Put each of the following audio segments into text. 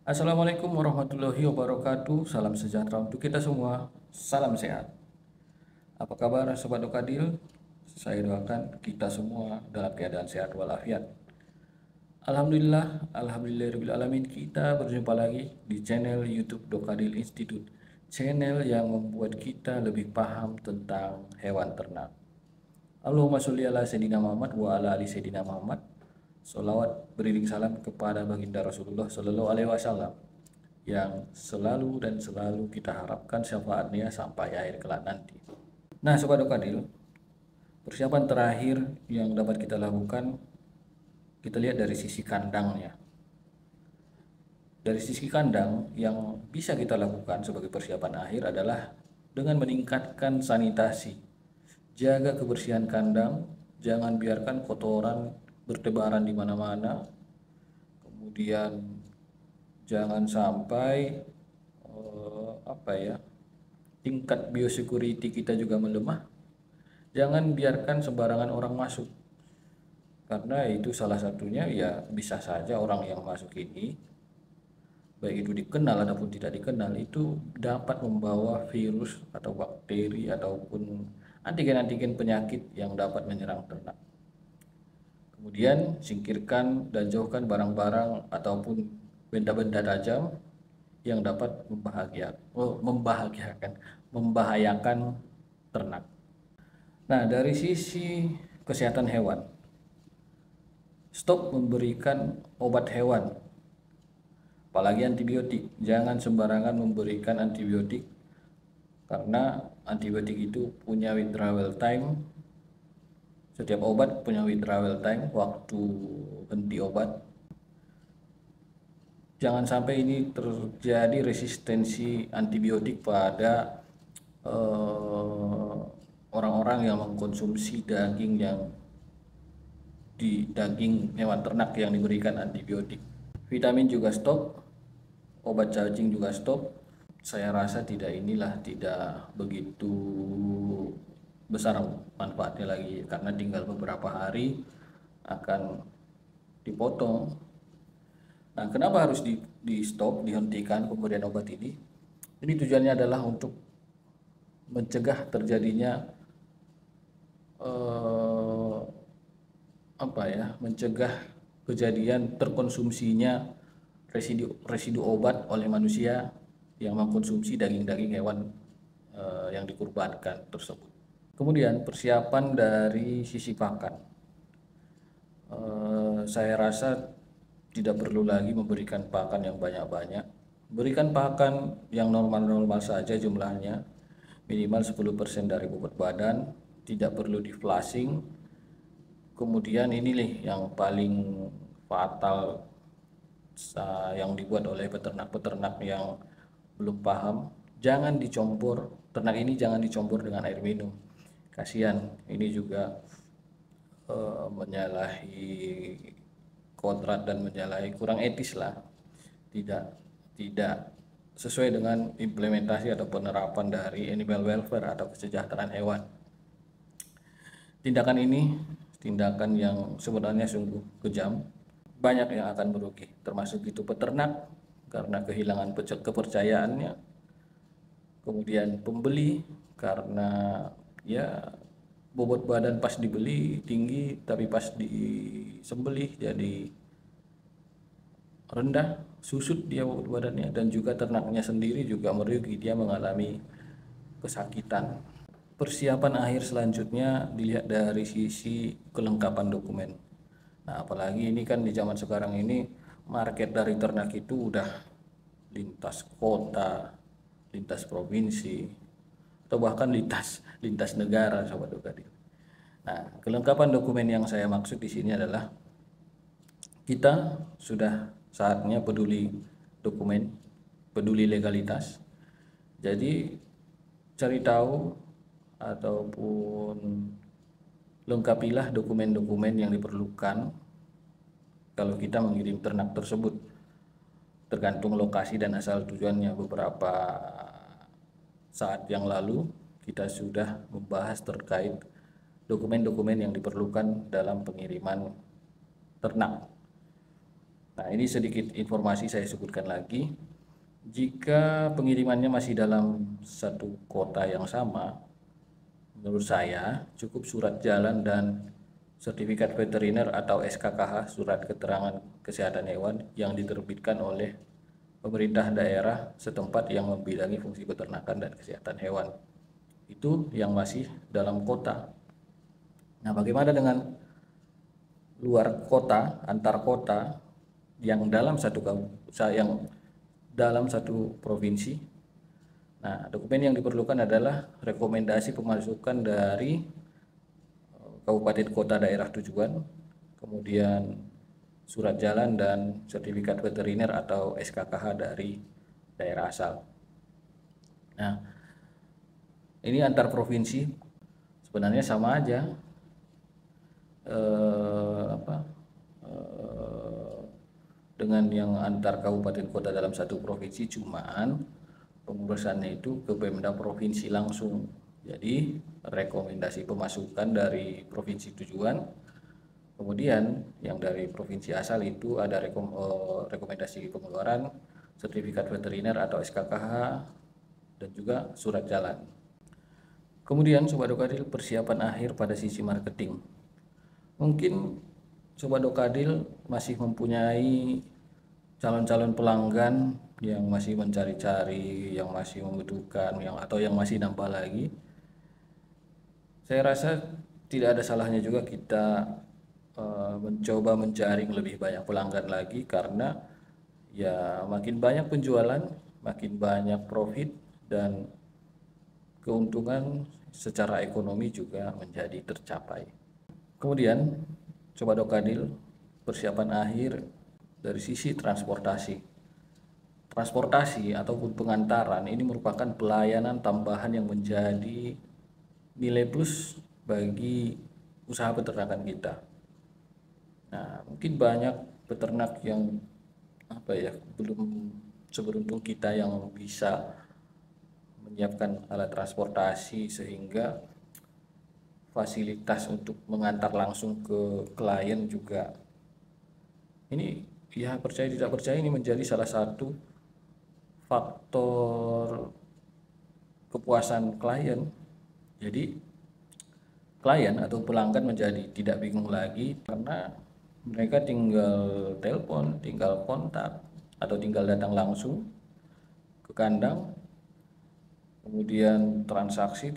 Assalamualaikum warahmatullahi wabarakatuh. Salam sejahtera untuk kita semua. Salam sehat. Apa kabar Sobat Dokadil? Saya doakan kita semua dalam keadaan sehat walafiat. Alhamdulillahirrahmanirrahim, kita berjumpa lagi di channel YouTube Dokadil Institute. Channel yang membuat kita lebih paham tentang hewan ternak. Allahumma sholli ala Sayyidina Muhammad wa ala ali Sayyidina Muhammad. Sholawat beriring salam kepada baginda Rasulullah Shallallahu Alaihi Wasallam yang selalu dan selalu kita harapkan syafaatnya sampai akhir kelak nanti. Nah, Sobat Dokadil, persiapan terakhir yang dapat kita lakukan, kita lihat dari sisi kandangnya. Dari sisi kandang yang bisa kita lakukan sebagai persiapan akhir adalah dengan meningkatkan sanitasi. Jaga kebersihan kandang, jangan biarkan kotoran bertebaran di mana-mana. Kemudian jangan sampai tingkat biosecurity kita juga melemah. Jangan biarkan sembarangan orang masuk, karena itu salah satunya ya bisa saja orang yang masuk ini, baik itu dikenal ataupun tidak dikenal, itu dapat membawa virus atau bakteri ataupun antigen-antigen penyakit yang dapat menyerang ternak. Kemudian singkirkan dan jauhkan barang-barang ataupun benda-benda tajam yang dapat membahayakan ternak. Nah, dari sisi kesehatan hewan, stop memberikan obat hewan, apalagi antibiotik. Jangan sembarangan memberikan antibiotik, karena antibiotik itu punya withdrawal time. Setiap obat punya withdrawal time, waktu henti obat. Jangan sampai ini terjadi resistensi antibiotik pada orang-orang yang mengkonsumsi daging hewan ternak yang diberikan antibiotik. Vitamin juga stop, obat cacing juga stop. Saya rasa tidak begitu besar manfaatnya lagi, karena tinggal beberapa hari akan dipotong. Nah, kenapa harus di stop, dihentikan pemberian obat ini? Ini tujuannya adalah untuk mencegah terjadinya mencegah kejadian terkonsumsinya residu obat oleh manusia yang mengkonsumsi daging-daging hewan yang dikurbankan tersebut. Kemudian persiapan dari sisi pakan, saya rasa tidak perlu lagi memberikan pakan yang banyak-banyak. Berikan pakan yang normal-normal saja jumlahnya, minimal 10% dari bobot badan, tidak perlu di flushing. Kemudian ini nih yang paling fatal yang dibuat oleh peternak-peternak yang belum paham, jangan dicampur, ternak ini jangan dicampur dengan air minum. Kasihan, ini juga menyalahi kodrat dan menyalahi, kurang etis lah, tidak sesuai dengan implementasi atau penerapan dari animal welfare atau kesejahteraan hewan. Tindakan ini tindakan yang sebenarnya sungguh kejam, banyak yang akan merugi, termasuk itu peternak karena kehilangan kepercayaannya, kemudian pembeli karena ya bobot badan pas dibeli tinggi tapi pas disembelih jadi rendah, susut dia bobot badannya, dan juga ternaknya sendiri juga merugi, dia mengalami kesakitan. Persiapan akhir selanjutnya dilihat dari sisi kelengkapan dokumen. Nah, apalagi ini kan di zaman sekarang ini market dari ternak itu udah lintas kota, lintas provinsi, atau bahkan lintas negara, Sobat Dokadil. Nah, kelengkapan dokumen yang saya maksud di sini adalah kita sudah saatnya peduli dokumen, peduli legalitas. Jadi cari tahu ataupun lengkapilah dokumen-dokumen yang diperlukan kalau kita mengirim ternak tersebut, tergantung lokasi dan asal tujuannya. Beberapa saat yang lalu kita sudah membahas terkait dokumen-dokumen yang diperlukan dalam pengiriman ternak. Nah, ini sedikit informasi saya sebutkan lagi. Jika pengirimannya masih dalam satu kota yang sama, menurut saya cukup surat jalan dan sertifikat veteriner atau SKKH, surat keterangan kesehatan hewan yang diterbitkan oleh pemerintah daerah setempat yang membidangi fungsi peternakan dan kesehatan hewan. Itu yang masih dalam kota. Nah, bagaimana dengan luar kota, antar kota yang dalam satu provinsi? Nah, dokumen yang diperlukan adalah rekomendasi pemasukan dari kabupaten kota daerah tujuan, kemudian surat jalan dan sertifikat veteriner atau SKKH dari daerah asal. Nah, ini antar provinsi sebenarnya sama aja, dengan yang antar kabupaten kota dalam satu provinsi, cuman pengurusannya itu ke Pemda provinsi langsung. Jadi rekomendasi pemasukan dari provinsi tujuan, kemudian yang dari provinsi asal itu ada rekomendasi pengeluaran sertifikat veteriner atau SKKH dan juga surat jalan. Kemudian Sobat Dokadil, persiapan akhir pada sisi marketing. Mungkin Sobat Dokadil masih mempunyai calon-calon pelanggan yang masih mencari-cari, yang masih membutuhkan, atau yang masih nambah lagi. Saya rasa tidak ada salahnya juga kita mencoba menjaring lebih banyak pelanggan lagi, karena ya makin banyak penjualan, makin banyak profit, dan keuntungan secara ekonomi juga menjadi tercapai. Kemudian Sobat Dokadil, persiapan akhir dari sisi transportasi. Transportasi ataupun pengantaran ini merupakan pelayanan tambahan yang menjadi nilai plus bagi usaha peternakan kita. Nah, mungkin banyak peternak yang belum seberuntung kita yang bisa menyiapkan alat transportasi sehingga fasilitas untuk mengantar langsung ke klien juga. Ini ya, percaya tidak percaya, ini menjadi salah satu faktor kepuasan klien. Jadi klien atau pelanggan menjadi tidak bingung lagi karena mereka tinggal telepon, tinggal kontak, atau tinggal datang langsung ke kandang, kemudian transaksi,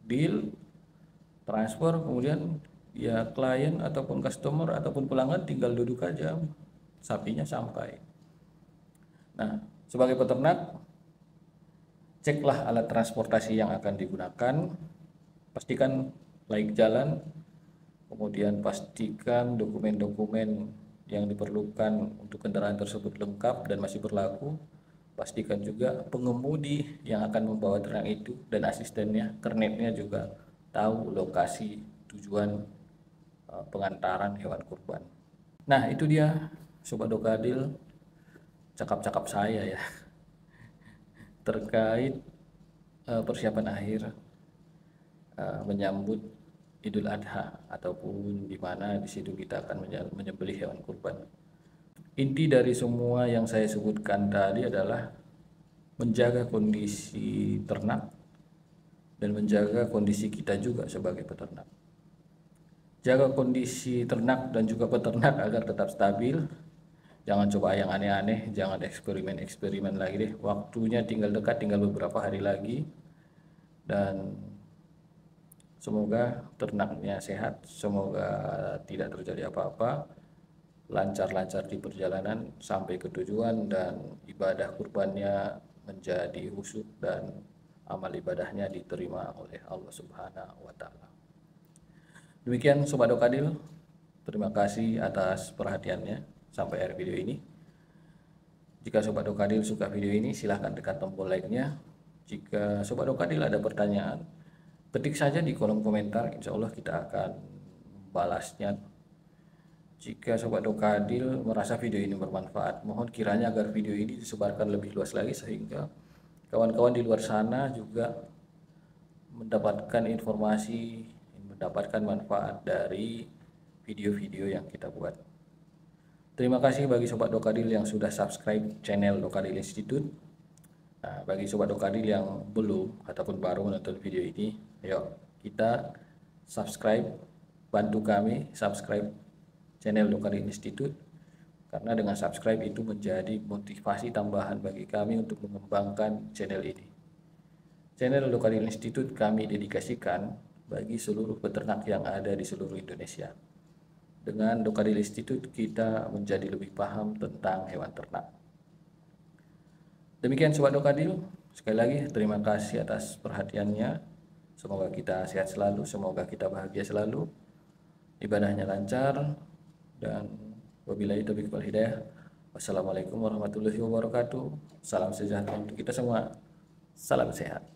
deal, transfer, kemudian ya klien ataupun customer ataupun pelanggan tinggal duduk aja, sapinya sampai. Nah, sebagai peternak, ceklah alat transportasi yang akan digunakan, pastikan layak jalan, kemudian pastikan dokumen-dokumen yang diperlukan untuk kendaraan tersebut lengkap dan masih berlaku. Pastikan juga pengemudi yang akan membawa ternak itu dan asistennya, kernetnya juga tahu lokasi tujuan pengantaran hewan kurban. Nah, itu dia Sobat Dokadil, cakap-cakap saya ya terkait persiapan akhir menyambut Idul Adha, ataupun di mana di situ kita akan menyembelih hewan kurban. Inti dari semua yang saya sebutkan tadi adalah menjaga kondisi ternak dan menjaga kondisi kita juga sebagai peternak. Jaga kondisi ternak dan juga peternak agar tetap stabil. Jangan coba yang aneh-aneh, jangan eksperimen lagi deh. Waktunya tinggal dekat, tinggal beberapa hari lagi. Dan semoga ternaknya sehat, semoga tidak terjadi apa-apa, lancar-lancar di perjalanan sampai ke tujuan, dan ibadah kurbannya menjadi khusyuk dan amal ibadahnya diterima oleh Allah Subhanahu wa Ta'ala. Demikian Sobat Dokadil, terima kasih atas perhatiannya sampai akhir video ini. Jika Sobat Dokadil suka video ini, silahkan tekan tombol like-nya. Jika Sobat Dokadil ada pertanyaan, ketik saja di kolom komentar, insya Allah kita akan membalasnya. Jika Sobat Dokadil merasa video ini bermanfaat, mohon kiranya agar video ini disebarkan lebih luas lagi sehingga kawan-kawan di luar sana juga mendapatkan informasi, mendapatkan manfaat dari video-video yang kita buat. Terima kasih bagi Sobat Dokadil yang sudah subscribe channel Dokadil Institute. Nah, bagi Sobat Dokadil yang belum ataupun baru menonton video ini, ayo kita subscribe, bantu kami subscribe channel Dokadil Institute, karena dengan subscribe itu menjadi motivasi tambahan bagi kami untuk mengembangkan channel ini. Channel Dokadil Institute kami dedikasikan bagi seluruh peternak yang ada di seluruh Indonesia. Dengan Dokadil Institute kita menjadi lebih paham tentang hewan ternak. Demikian Sobat Dokadil, sekali lagi terima kasih atas perhatiannya. Semoga kita sehat selalu, semoga kita bahagia selalu, ibadahnya lancar, dan wabillahi taufiq wal hidayah. Wassalamualaikum warahmatullahi wabarakatuh. Salam sejahtera untuk kita semua. Salam sehat.